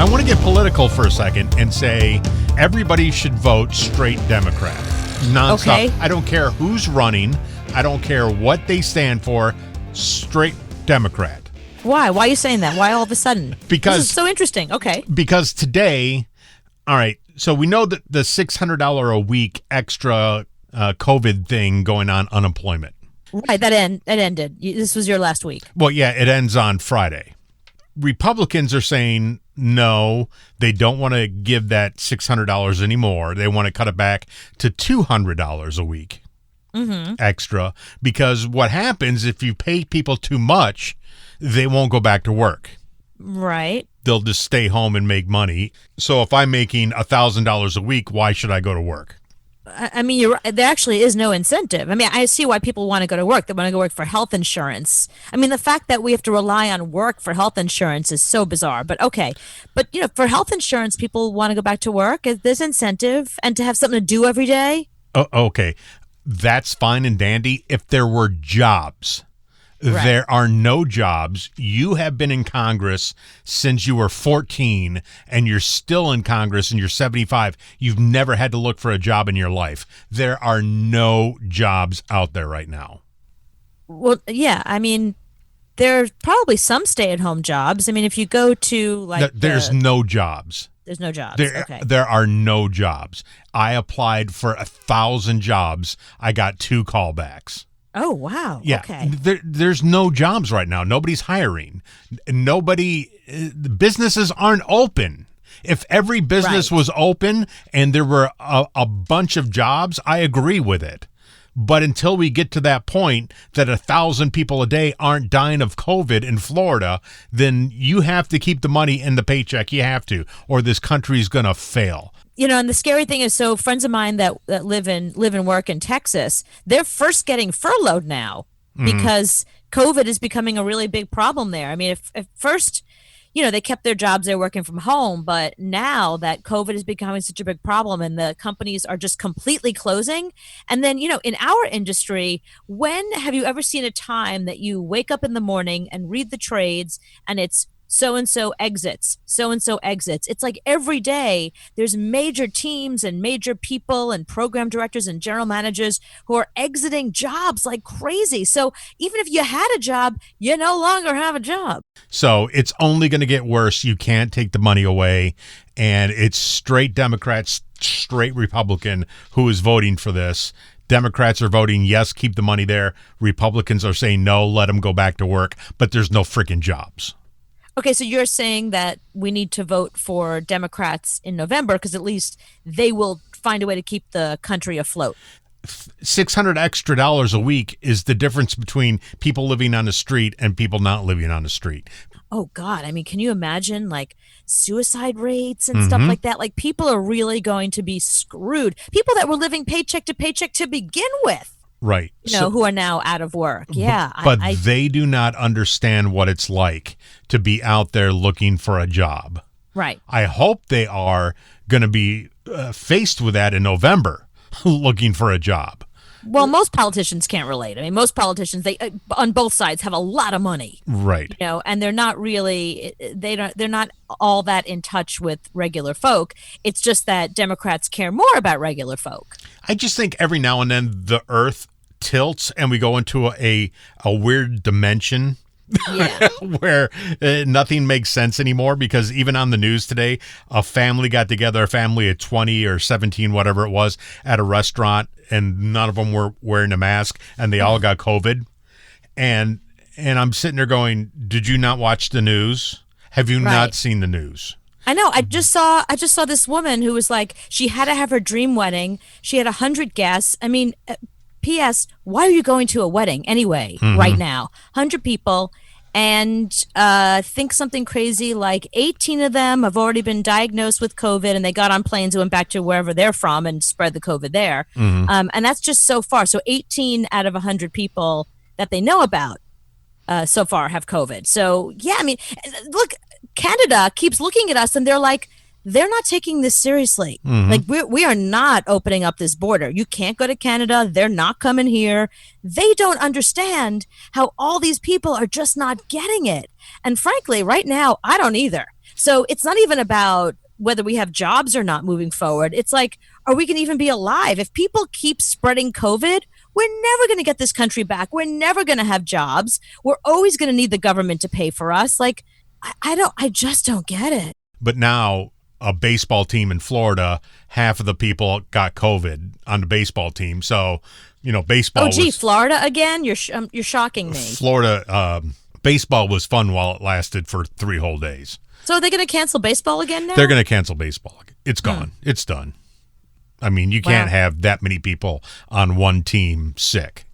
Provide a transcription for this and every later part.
I want to get political for a second and say everybody should vote straight Democrat. Nonstop. Okay. I don't care who's running. I don't care what they stand for. Straight Democrat. Why? Why are you saying that? Why all of a sudden? Because this is so interesting. Okay. Because today, all right, so we know that the $600 a week extra COVID thing going on unemployment. Right. That ended. This was your last week. Well, yeah, it ends on Friday. Republicans are saying no, they don't want to give that $600 anymore. They want to cut it back to $200 a week extra, because what happens if you pay people too much, they won't go back to work. Right. They'll just stay home and make money. So if I'm making $1,000 a week, why should I go to work? I mean, you're right. There actually is no incentive. I mean, I see why people want to go to work. They want to go work for health insurance. I mean, the fact that we have to rely on work for health insurance is so bizarre. But okay. But, for health insurance, people want to go back to work. There's incentive, and to have something to do every day. Oh, okay. That's fine and dandy if there were jobs. Right. There are no jobs. You have been in Congress since you were 14, and you're still in Congress and you're 75. You've never had to look for a job in your life. There are no jobs out there right now. Well, yeah. I mean, there's probably some stay-at-home jobs. I mean, if you go to there's no jobs. There's no jobs. Okay. There are no jobs. I applied for 1,000 jobs. I got 2 callbacks. Oh, wow. Yeah. Okay. There's no jobs right now. Nobody's hiring. Businesses aren't open. If every business was open and there were a bunch of jobs, I agree with it. But until we get to that point that 1,000 people a day aren't dying of COVID in Florida, then you have to keep the money in the paycheck. You have to, or this country is going to fail. And the scary thing is, so friends of mine that live and work in Texas, they're first getting furloughed now because COVID is becoming a really big problem there. I mean, if first, they kept their jobs, they're working from home, but now that COVID is becoming such a big problem and the companies are just completely closing. And then, in our industry, when have you ever seen a time that you wake up in the morning and read the trades and it's so-and-so exits, so-and-so exits? It's like every day there's major teams and major people and program directors and general managers who are exiting jobs like crazy. So even if you had a job, you no longer have a job. So it's only going to get worse. You can't take the money away. And it's straight Democrats, straight Republican who is voting for this. Democrats are voting yes, keep the money there. Republicans are saying no, let them go back to work. But there's no freaking jobs. Okay, so you're saying that we need to vote for Democrats in November because at least they will find a way to keep the country afloat. $600 extra a week is the difference between people living on the street and people not living on the street. Oh, God. I mean, can you imagine suicide rates and stuff like that? Like, people are really going to be screwed. People that were living paycheck to paycheck to begin with. Right. Who are now out of work. Yeah. But they do not understand what it's like to be out there looking for a job. Right. I hope they are going to be faced with that in November, looking for a job. Well, most politicians can't relate. I mean, most politicians, they on both sides have a lot of money. Right. And they're not really, they're not all that in touch with regular folk. It's just that Democrats care more about regular folk. I just think every now and then the earth tilts and we go into a weird dimension. Yeah. Where nothing makes sense anymore, because even on the news today, a family got together, a family of 20 or 17, whatever it was, at a restaurant, and none of them were wearing a mask, and they all got COVID. And I'm sitting there going, did you not watch the news? Have you not seen the news? I know. I just saw this woman who was like, she had to have her dream wedding. She had 100 guests. I mean, P.S. Why are you going to a wedding anyway right now? 100 people, and think something crazy like 18 of them have already been diagnosed with COVID, and they got on planes and went back to wherever they're from and spread the COVID there. And that's just so far. So 18 out of 100 people that they know about so far have COVID. So, yeah, I mean, look, Canada keeps looking at us and they're like, they're not taking this seriously. Like, we are not opening up this border. You can't go to Canada. They're not coming here. They don't understand how all these people are just not getting it. And frankly, right now, I don't either. So it's not even about whether we have jobs or not moving forward. It's like, are we going to even be alive? If people keep spreading COVID, we're never going to get this country back. We're never going to have jobs. We're always going to need the government to pay for us. Like, I just don't get it. But now a baseball team in Florida, half of the people got COVID on the baseball team. So, baseball. Oh, gee, Florida again? You're shocking me. Florida baseball was fun while it lasted for 3 whole days. So are they going to cancel baseball again now? They're going to cancel baseball. It's gone. It's done. I mean, you can't have that many people on one team sick.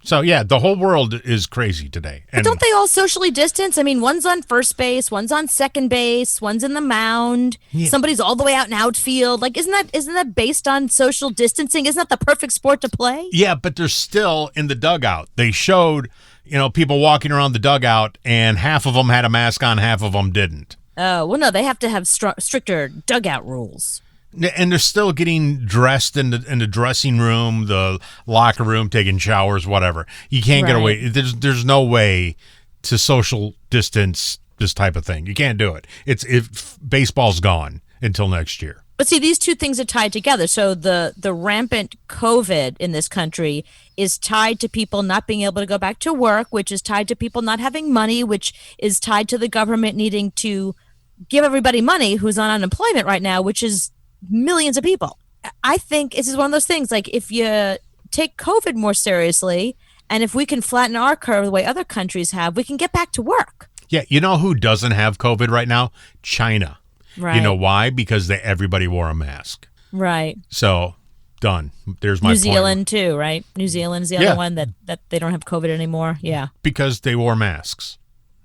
So, yeah, the whole world is crazy today. But don't they all socially distance? I mean, one's on first base, one's on second base, one's in the mound. Yeah. Somebody's all the way out in outfield. Like, isn't that based on social distancing? Isn't that the perfect sport to play? Yeah, but they're still in the dugout. They showed, people walking around the dugout, and half of them had a mask on, half of them didn't. Oh, well, no, they have to have stricter dugout rules. And they're still getting dressed in the dressing room, the locker room, taking showers, whatever. You can't get away. There's no way to social distance this type of thing. You can't do it. Baseball's gone until next year. But see, these two things are tied together. So the rampant COVID in this country is tied to people not being able to go back to work, which is tied to people not having money, which is tied to the government needing to give everybody money who's on unemployment right now, which is millions of people. I think this is one of those things, like if you take COVID more seriously and if we can flatten our curve the way other countries have, we can get back to work. Yeah, you know who doesn't have COVID right now? China. Right. You know why? Because everybody wore a mask. Right. So, done. There's my New point. Zealand too, right? New Zealand's the other one that they don't have COVID anymore. Yeah. Because they wore masks.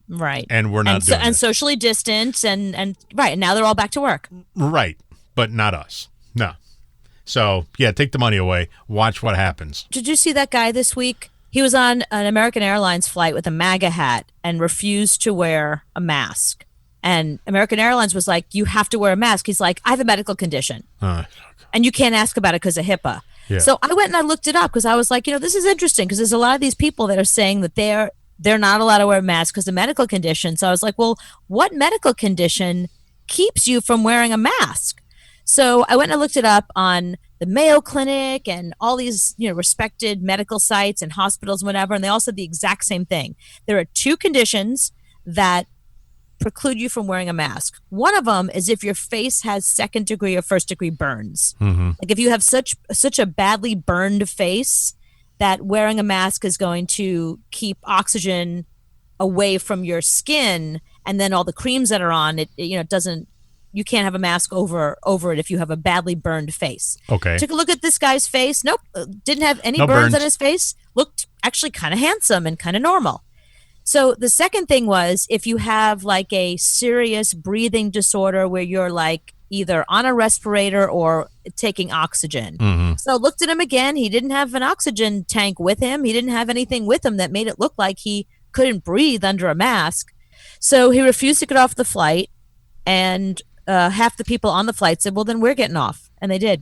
Right. And we're not doing it. And socially distanced and right. And now they're all back to work. Right. But not us. No. So, yeah, take the money away. Watch what happens. Did you see that guy this week? He was on an American Airlines flight with a MAGA hat and refused to wear a mask. And American Airlines was like, you have to wear a mask. He's like, I have a medical condition. And you can't ask about it because of HIPAA. Yeah. So I went and I looked it up because I was like, this is interesting because there's a lot of these people that are saying that they're not allowed to wear a mask because of medical condition. So I was like, well, what medical condition keeps you from wearing a mask? So I went and I looked it up on the Mayo Clinic and all these, respected medical sites and hospitals and whatever. And they all said the exact same thing. There are 2 conditions that preclude you from wearing a mask. One of them is if your face has 2nd degree or 1st degree burns. Mm-hmm. Like if you have such a badly burned face that wearing a mask is going to keep oxygen away from your skin, and then all the creams that are on it, doesn't. You can't have a mask over it if you have a badly burned face. Okay. Took a look at this guy's face. Nope, didn't have any burns on his face. Looked actually kind of handsome and kind of normal. So the second thing was if you have like a serious breathing disorder where you're like either on a respirator or taking oxygen. Mm-hmm. So I looked at him again. He didn't have an oxygen tank with him. He didn't have anything with him that made it look like he couldn't breathe under a mask. So he refused to get off the flight, and half the people on the flight said, well, then we're getting off. And they did.